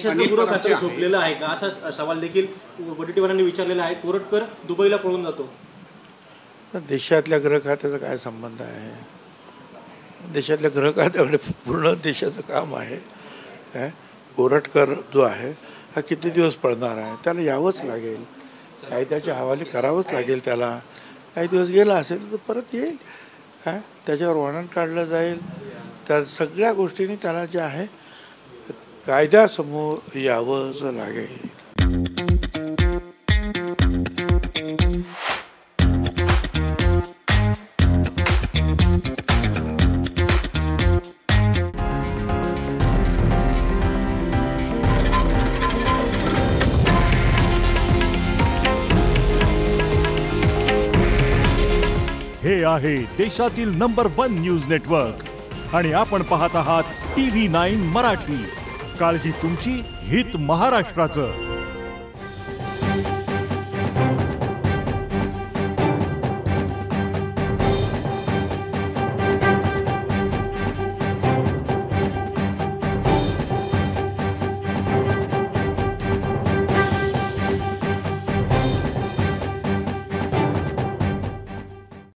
देशाचं गुरु खातं झोपलेलं आहे का असा सवाल देखील वडेट्टीवारांनी विचारलेला आहे. कोरटकर दुबईला पळून जातो. देशातल्या गृह खात्याचा काय संबंध आहे? देशातल्या गृह खात्याकडे पूर्ण देशाचं काम आहे. काय कोरटकर जो आहे हा किती दिवस पळणार आहे? त्याला यावंच लागेल, कायद्याच्या हवाले करावंच लागेल. त्याला काही दिवस गेला असेल तर परत येईल. काय त्याच्यावर वर्णन काढलं जाईल. त्या सगळ्या गोष्टींनी त्याला जे आहे कायद्यासमोर यावंच लागेल. हे आहे देशातील नंबर 1 न्यूज नेटवर्क आणि आपण पाहत आहात TV9 मराठी. काळजी तुमची, हित महाराष्ट्राचं.